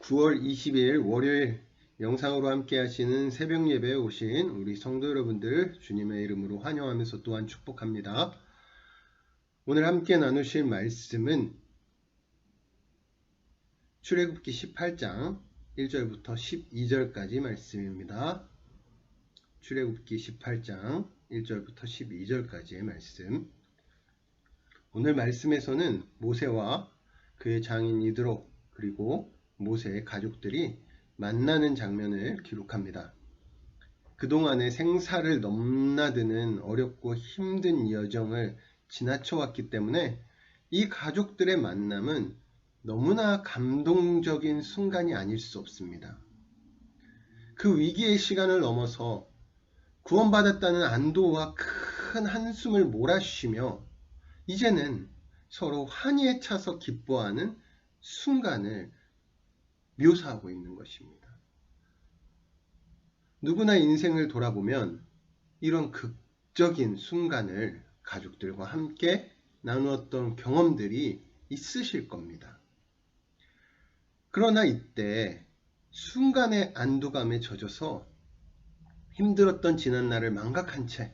9월 22일 월요일 영상으로 함께 하시는 새벽 예배에 오신 우리 성도 여러분들 주님의 이름으로 환영하면서 또한 축복합니다. 오늘 함께 나누실 말씀은 출애굽기 18장 1절부터 12절까지 말씀입니다. 출애굽기 18장 1절부터 12절까지의 말씀. 오늘 말씀에서는 모세와 그의 장인 이드로 그리고 모세의 가족들이 만나는 장면을 기록합니다. 그동안의 생사를 넘나드는 어렵고 힘든 여정을 지나쳐왔기 때문에 이 가족들의 만남은 너무나 감동적인 순간이 아닐 수 없습니다. 그 위기의 시간을 넘어서 구원받았다는 안도와 큰 한숨을 몰아쉬며 이제는 서로 환희에 차서 기뻐하는 순간을 묘사하고 있는 것입니다. 누구나 인생을 돌아보면 이런 극적인 순간을 가족들과 함께 나누었던 경험들이 있으실 겁니다. 그러나 이때 순간의 안도감에 젖어서 힘들었던 지난날을 망각한 채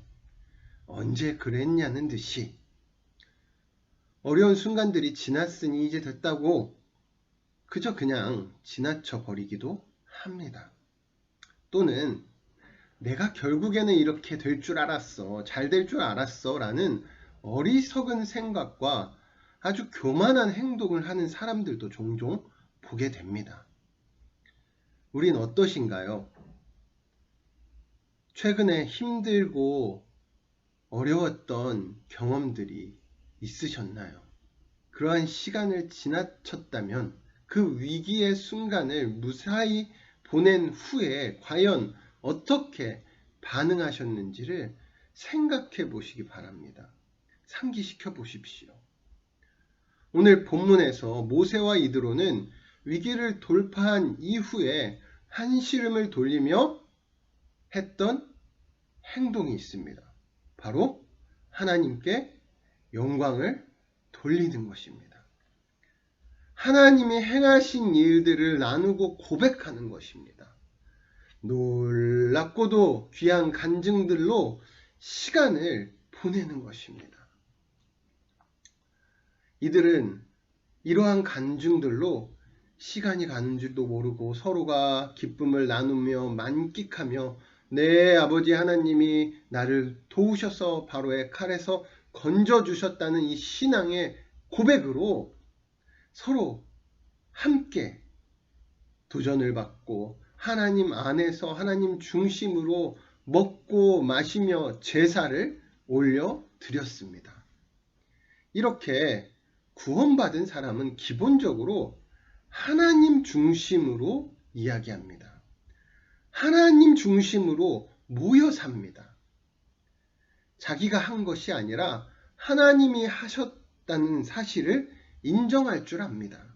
언제 그랬냐는 듯이 어려운 순간들이 지났으니 이제 됐다고 그저 그냥 지나쳐 버리기도 합니다. 또는 내가 결국에는 이렇게 될 줄 알았어, 잘 될 줄 알았어 라는 어리석은 생각과 아주 교만한 행동을 하는 사람들도 종종 보게 됩니다. 우린 어떠신가요? 최근에 힘들고 어려웠던 경험들이 있으셨나요? 그러한 시간을 지나쳤다면 그 위기의 순간을 무사히 보낸 후에 과연 어떻게 반응하셨는지를 생각해 보시기 바랍니다. 상기시켜 보십시오. 오늘 본문에서 모세와 이드로는 위기를 돌파한 이후에 한시름을 돌리며 했던 행동이 있습니다. 바로 하나님께 영광을 돌리는 것입니다. 하나님이 행하신 일들을 나누고 고백하는 것입니다. 놀랍고도 귀한 간증들로 시간을 보내는 것입니다. 이들은 이러한 간증들로 시간이 가는 줄도 모르고 서로가 기쁨을 나누며 만끽하며 내 아버지 하나님이 나를 도우셔서 바로의 칼에서 건져주셨다는 이 신앙의 고백으로 서로 함께 도전을 받고 하나님 안에서 하나님 중심으로 먹고 마시며 제사를 올려 드렸습니다. 이렇게 구원받은 사람은 기본적으로 하나님 중심으로 이야기합니다. 하나님 중심으로 모여 삽니다. 자기가 한 것이 아니라 하나님이 하셨다는 사실을 인정할 줄 압니다.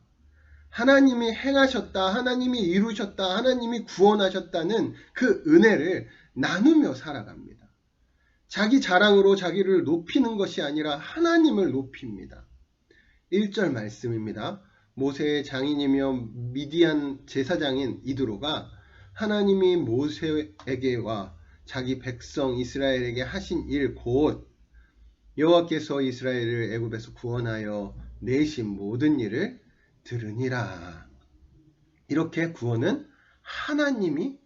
하나님이 행하셨다, 하나님이 이루셨다, 하나님이 구원하셨다는 그 은혜를 나누며 살아갑니다. 자기 자랑으로 자기를 높이는 것이 아니라 하나님을 높입니다. 1절 말씀입니다. 모세의 장인이며 미디안 제사장인 이드로가 하나님이 모세에게와 자기 백성 이스라엘에게 하신 일 곧 여호와께서 이스라엘을 애굽에서 구원하여 내신 모든 일을 들으니라. 이렇게 구원은 하나님이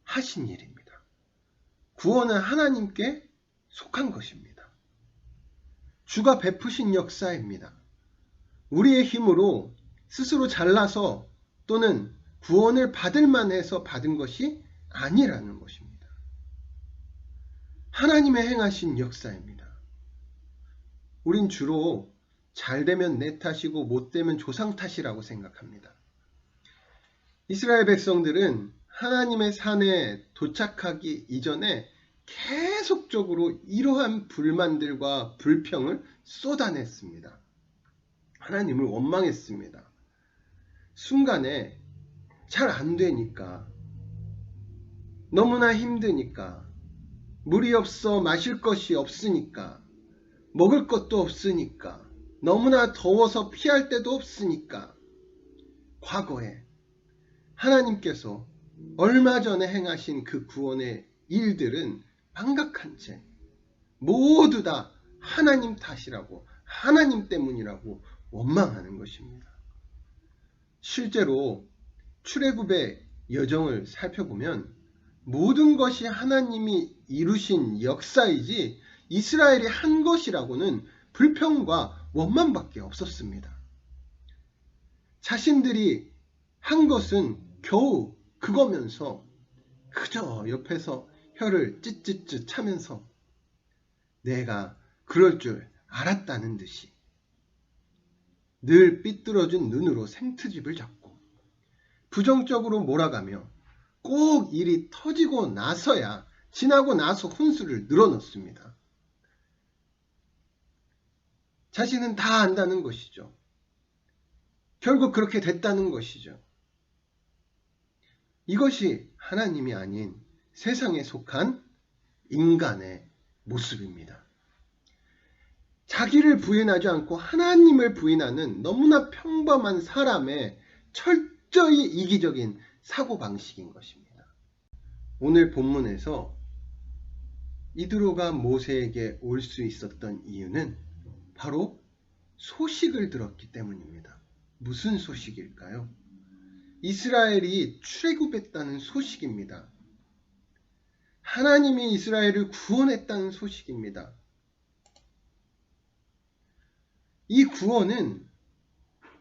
하신 일입니다. 구원은 하나님께 속한 것입니다. 주가 베푸신 역사입니다. 우리의 힘으로 스스로 잘나서 또는 구원을 받을 만해서 받은 것이 아니라는 것입니다. 하나님의 행하신 역사입니다. 우린 주로 잘 되면 내 탓이고 못 되면 조상 탓이라고 생각합니다. 이스라엘 백성들은 하나님의 산에 도착하기 이전에 계속적으로 이러한 불만들과 불평을 쏟아냈습니다. 하나님을 원망했습니다. 순간에 잘 안 되니까, 너무나 힘드니까, 물이 없어 마실 것이 없으니까, 먹을 것도 없으니까, 너무나 더워서 피할 데도 없으니까 과거에 하나님께서 얼마 전에 행하신 그 구원의 일들은 망각한 채 모두 다 하나님 탓이라고, 하나님 때문이라고 원망하는 것입니다. 실제로 출애굽의 여정을 살펴보면 모든 것이 하나님이 이루신 역사이지 이스라엘이 한 것이라고는 불평과 원망밖에 없었습니다. 자신들이 한 것은 겨우 그거면서 그저 옆에서 혀를 찢찢찢 차면서 내가 그럴 줄 알았다는 듯이 늘 삐뚤어진 눈으로 생트집을 잡고 부정적으로 몰아가며 꼭 일이 터지고 나서야 지나고 나서 혼수를 늘어놓습니다. 자신은 다 안다는 것이죠. 결국 그렇게 됐다는 것이죠. 이것이 하나님이 아닌 세상에 속한 인간의 모습입니다. 자기를 부인하지 않고 하나님을 부인하는 너무나 평범한 사람의 철저히 이기적인 사고방식인 것입니다. 오늘 본문에서 이드로가 모세에게 올 수 있었던 이유는 바로 소식을 들었기 때문입니다. 무슨 소식일까요? 이스라엘이 출애굽했다는 소식입니다. 하나님이 이스라엘을 구원했다는 소식입니다. 이 구원은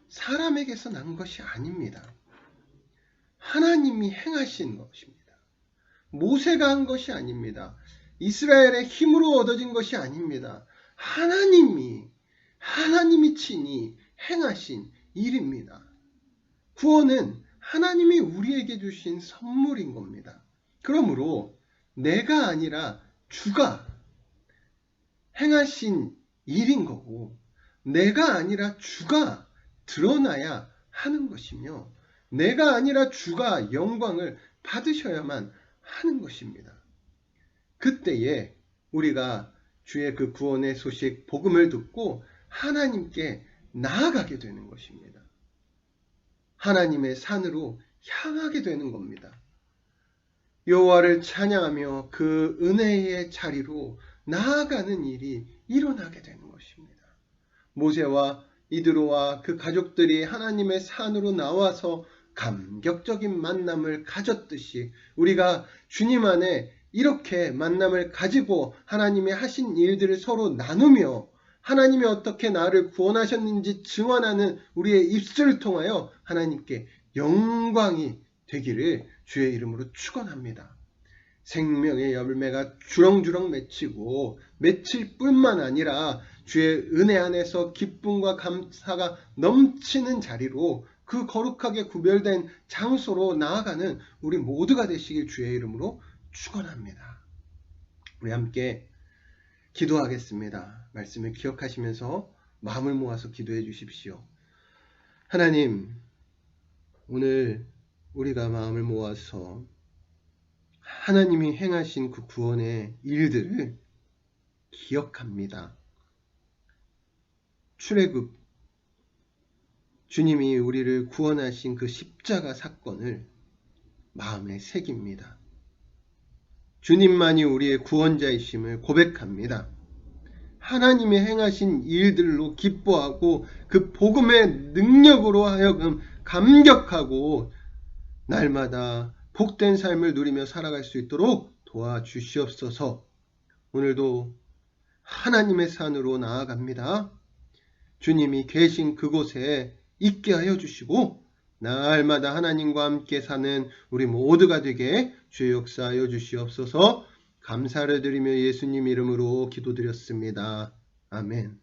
사람에게서 난 것이 아닙니다. 하나님이 행하신 것입니다. 모세가 한 것이 아닙니다. 이스라엘의 힘으로 얻어진 것이 아닙니다. 하나님이 친히 행하신 일입니다. 구원은 하나님이 우리에게 주신 선물인 겁니다. 그러므로 내가 아니라 주가 행하신 일인 거고 내가 아니라 주가 드러나야 하는 것이며 내가 아니라 주가 영광을 받으셔야만 하는 것입니다. 그때에 우리가 주의 그 구원의 소식 복음을 듣고 하나님께 나아가게 되는 것입니다. 하나님의 산으로 향하게 되는 겁니다. 여호와를 찬양하며 그 은혜의 자리로 나아가는 일이 일어나게 되는 것입니다. 모세와 이드로와 그 가족들이 하나님의 산으로 나와서 감격적인 만남을 가졌듯이 우리가 주님 안에 이렇게 만남을 가지고 하나님이 하신 일들을 서로 나누며 하나님이 어떻게 나를 구원하셨는지 증언하는 우리의 입술을 통하여 하나님께 영광이 되기를 주의 이름으로 축원합니다. 생명의 열매가 주렁주렁 맺히고 맺힐 뿐만 아니라 주의 은혜 안에서 기쁨과 감사가 넘치는 자리로 그 거룩하게 구별된 장소로 나아가는 우리 모두가 되시길 주의 이름으로 축원합니다. 우리 함께 기도하겠습니다. 말씀을 기억하시면서 마음을 모아서 기도해 주십시오. 하나님, 오늘 우리가 마음을 모아서 하나님이 행하신 그 구원의 일들을 기억합니다. 출애굽, 주님이 우리를 구원하신 그 십자가 사건을 마음에 새깁니다. 주님만이 우리의 구원자이심을 고백합니다. 하나님이 행하신 일들로 기뻐하고 그 복음의 능력으로 하여금 감격하고 날마다 복된 삶을 누리며 살아갈 수 있도록 도와주시옵소서. 오늘도 하나님의 산으로 나아갑니다. 주님이 계신 그곳에 있게 하여 주시고 날마다 하나님과 함께 사는 우리 모두가 되게 주의 역사하여 주시옵소서. 감사를 드리며 예수님 이름으로 기도드렸습니다. 아멘.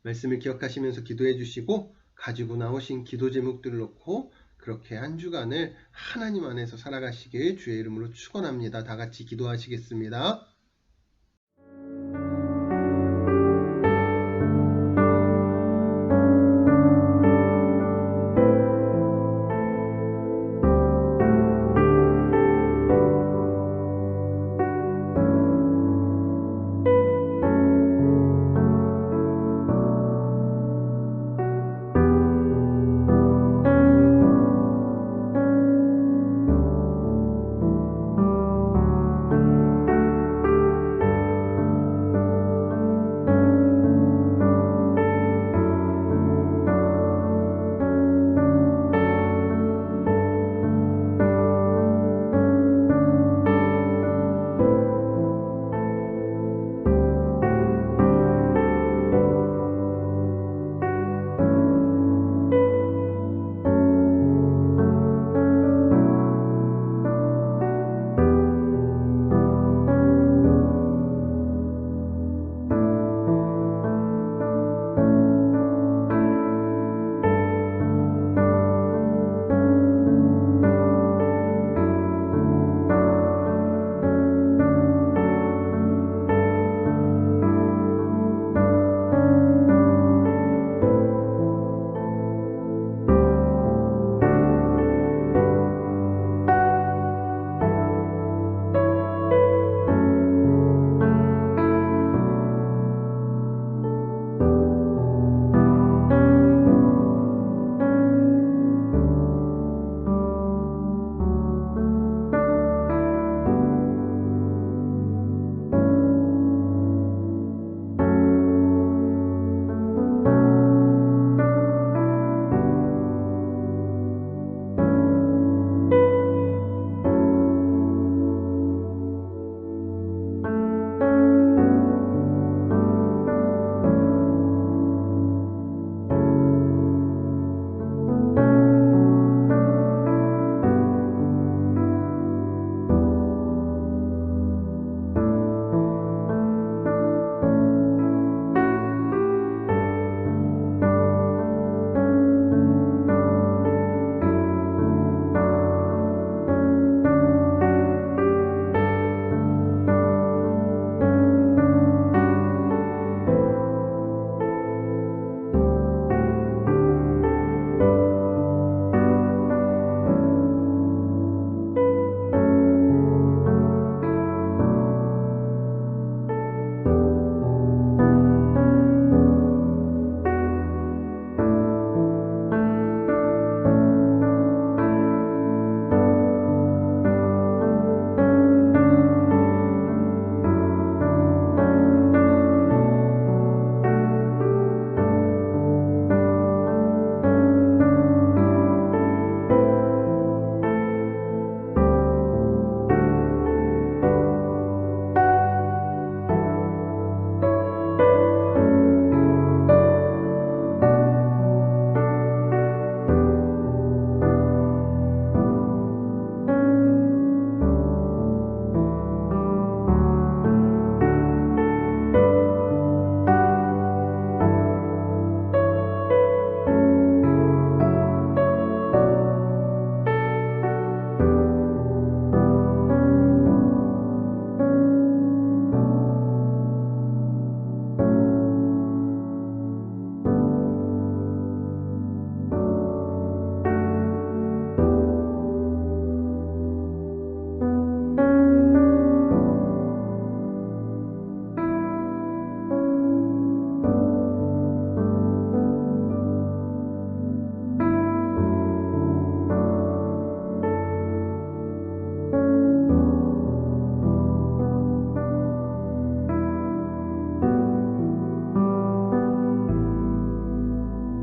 말씀을 기억하시면서 기도해 주시고 가지고 나오신 기도 제목들을 놓고 그렇게 한 주간을 하나님 안에서 살아가시길 주의 이름으로 축원합니다. 다 같이 기도하시겠습니다.